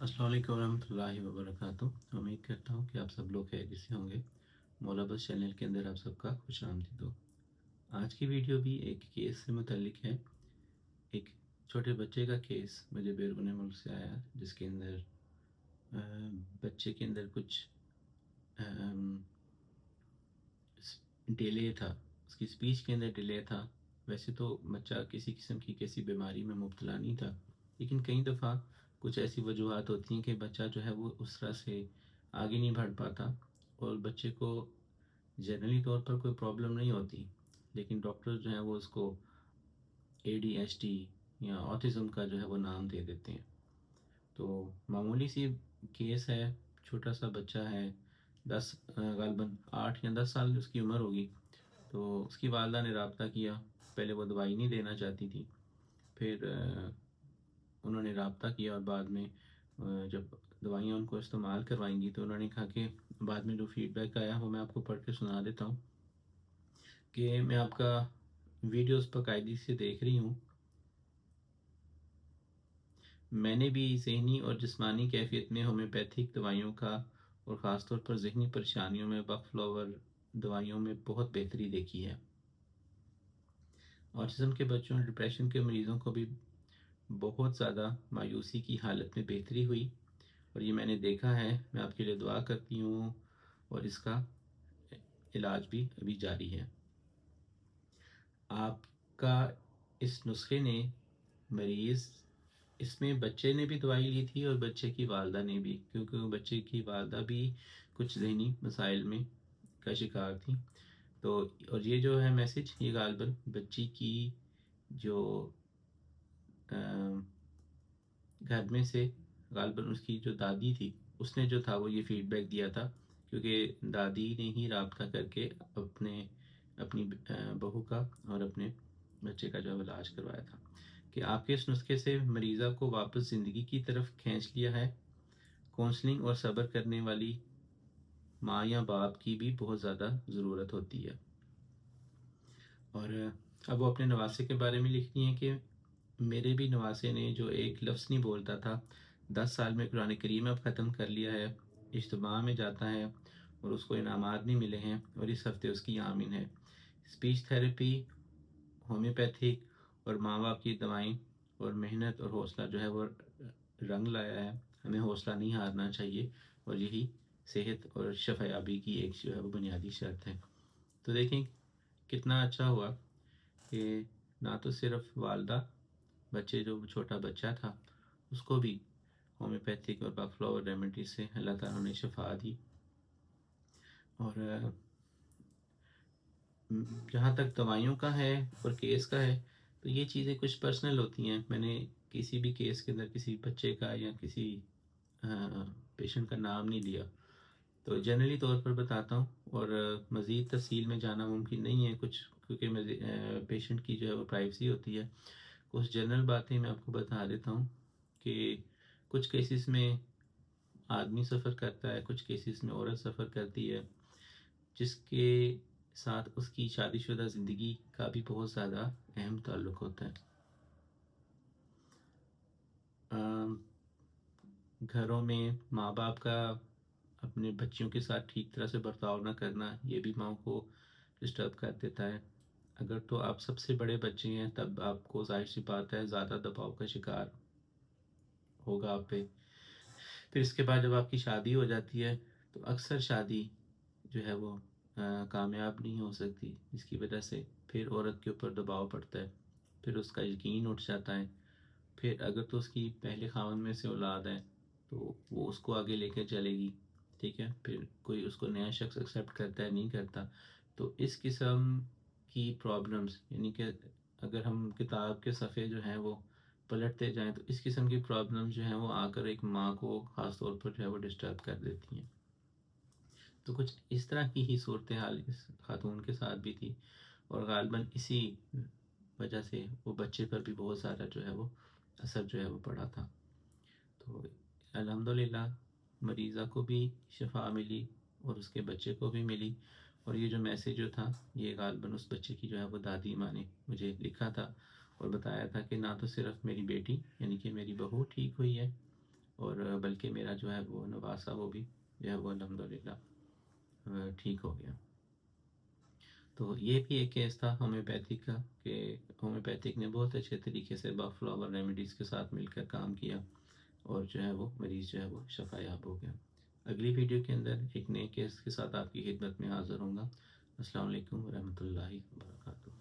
अस्सलाम वालेकुम रहमतुल्लाहि व बरकातुहू। उम्मीद करता हूँ कि आप सब लोग खैरियत से होंगे। मौला बस चैनल के अंदर आप सबका खुशामदीद हो। आज की वीडियो भी एक केस से मुतल्लिक है। एक छोटे बच्चे का केस मुझे बैरून मुल्क से आया, जिसके अंदर बच्चे के अंदर कुछ डिले था, उसकी स्पीच के अंदर डिले था। वैसे तो बच्चा किसी किस्म की किसी बीमारी में मुब्तला नहीं था, लेकिन कई दफ़ा कुछ ऐसी वजूहात होती हैं कि बच्चा जो है वो उस तरह से आगे नहीं बढ़ पाता, और बच्चे को जनरली तौर पर कोई प्रॉब्लम नहीं होती, लेकिन डॉक्टर जो है वो उसको ADHD या ऑटिज़म का जो है वो नाम दे देते हैं। तो मामूली सी केस है, छोटा सा बच्चा है, गालबन 8 या 10 साल की उसकी उम्र होगी। तो उसकी वालदा ने रब्ता किया। पहले वो दवाई नहीं देना चाहती थी, फिर उन्होंने रब्ता किया, और बाद में जब दवाइयाँ उनको इस्तेमाल करवाएंगी तो उन्होंने कहा कि बाद में जो फीडबैक आया वो मैं आपको पढ़ के सुना देता हूँ। कि मैं आपका वीडियोस बाकायदगी से देख रही हूँ। मैंने भी ज़हनी और जिस्मानी कैफियत में होम्योपैथिक दवाइयों का और ख़ास तौर पर ज़हनी परेशानियों में बकफ्लावर दवाइयों में बहुत बेहतरी देखी है। ऑटिज़म के बच्चों और डिप्रेशन के मरीज़ों को भी बहुत ज़्यादा मायूसी की हालत में बेहतरी हुई, और ये मैंने देखा है। मैं आपके लिए दुआ करती हूँ, और इसका इलाज भी अभी जारी है। आपका इस नुस्खे ने मरीज़, इसमें बच्चे ने भी दवाई ली थी और बच्चे की वालदा ने भी, क्योंकि बच्चे की वालदा भी कुछ ज़हनी मसाइल में का शिकार थी। तो और ये जो है मैसेज, ये गालबन बच्ची की जो घर में से गालबन उसकी जो दादी थी, उसने जो था वो ये फीडबैक दिया था, क्योंकि दादी ने ही राब्ता करके अपनी बहू का और अपने बच्चे का जो इलाज करवाया था। कि आपके इस नुस्खे से मरीज़ा को वापस ज़िंदगी की तरफ खींच लिया है। काउंसलिंग और सब्र करने वाली माँ या बाप की भी बहुत ज़्यादा ज़रूरत होती है। और अब वो अपने नवासे के बारे में लिखती हैं कि मेरे भी नवासे ने, जो एक लफ्ज़ नहीं बोलता था, 10 साल में कुरान करीम अब ख़त्म कर लिया है, इज्तिमा में जाता है और उसको इनामात नहीं मिले हैं, और इस हफ़्ते उसकी आमीन है। स्पीच थेरेपी, होम्योपैथिक और माँ बाप की दवाएं और मेहनत और हौसला जो है वो रंग लाया है। हमें हौसला नहीं हारना चाहिए, और यही सेहत और शफायाबी की एक जो है वो बुनियादी शर्त है। तो देखें कितना अच्छा हुआ कि ना तो सिर्फ वालदा, बच्चे जो छोटा बच्चा था उसको भी होम्योपैथिक और बकफ्लावर रेमेडी से अल्लाह ताला ने शफा दी। और जहाँ तक दवाइयों का है और केस का है, तो ये चीज़ें कुछ पर्सनल होती हैं। मैंने किसी भी केस के अंदर किसी बच्चे का या किसी पेशेंट का नाम नहीं लिया, तो जनरली तौर पर बताता हूँ, और मज़ीद तफसील में जाना मुमकिन नहीं है कुछ, क्योंकि पेशेंट की जो है वो प्राइवेसी होती है। कुछ जनरल बातें मैं आपको बता देता हूँ कि कुछ केसेस में आदमी सफ़र करता है, कुछ केसेस में औरत सफ़र करती है, जिसके साथ उसकी शादीशुदा ज़िंदगी का भी बहुत ज़्यादा अहम ताल्लुक़ होता है। घरों में माँ बाप का अपने बच्चियों के साथ ठीक तरह से बर्ताव ना करना, ये भी माँ को डिस्टर्ब कर देता है। अगर तो आप सबसे बड़े बच्चे हैं, तब आपको ज़ाहिर सी बात है ज़्यादा दबाव का शिकार होगा आप पे। फिर इसके बाद जब आपकी शादी हो जाती है, तो अक्सर शादी जो है वो कामयाब नहीं हो सकती, जिसकी वजह से फिर औरत के ऊपर दबाव पड़ता है, फिर उसका यकीन उठ जाता है। फिर अगर तो उसकी पहले खावंद में से औलाद है, तो वो उसको आगे लेकर चलेगी, ठीक है। फिर कोई उसको नया शख्स एक्सेप्ट करता है, नहीं करता। तो इस किस्म की प्रॉब्लम्स, यानी कि अगर हम किताब के सफ़े जो हैं वो पलटते जाएं, तो इस किस्म की प्रॉब्लम्स जो हैं वो आकर एक माँ को ख़ास तौर पर जो है वो डिस्टर्ब कर देती हैं। तो कुछ इस तरह की ही सूरत हाल इस खातून के साथ भी थी, और गालबन इसी वजह से वो बच्चे पर भी बहुत ज़्यादा जो है वो असर जो है वो पड़ा था। तो अल्हम्दुलिल्लाह मरीज़ा को भी शिफा मिली और उसके बच्चे को भी मिली। और ये जो मैसेज जो था, ये गालबन उस बच्चे की जो है वो दादी माँ ने मुझे लिखा था, और बताया था कि ना तो सिर्फ मेरी बेटी यानी कि मेरी बहू ठीक हुई है, اور بلکہ میرا جو ہے وہ نواسا وہ بھی جو ہے وہ الحمدللہ ٹھیک ہو گیا۔ تو یہ بھی ایک کیس تھا ہومیوپیتھک کا کہ ہومیوپیتھک نے بہت اچھے طریقے سے فلاور ریمیڈیز کے ساتھ مل کر کام کیا اور جو ہے وہ مریض جو ہے وہ شفا یاب ہو گیا۔ اگلی ویڈیو کے اندر ایک نئے کیس کے ساتھ آپ کی خدمت میں حاضر ہوں گا۔ السلام علیکم ورحمۃ اللہ وبرکاتہ۔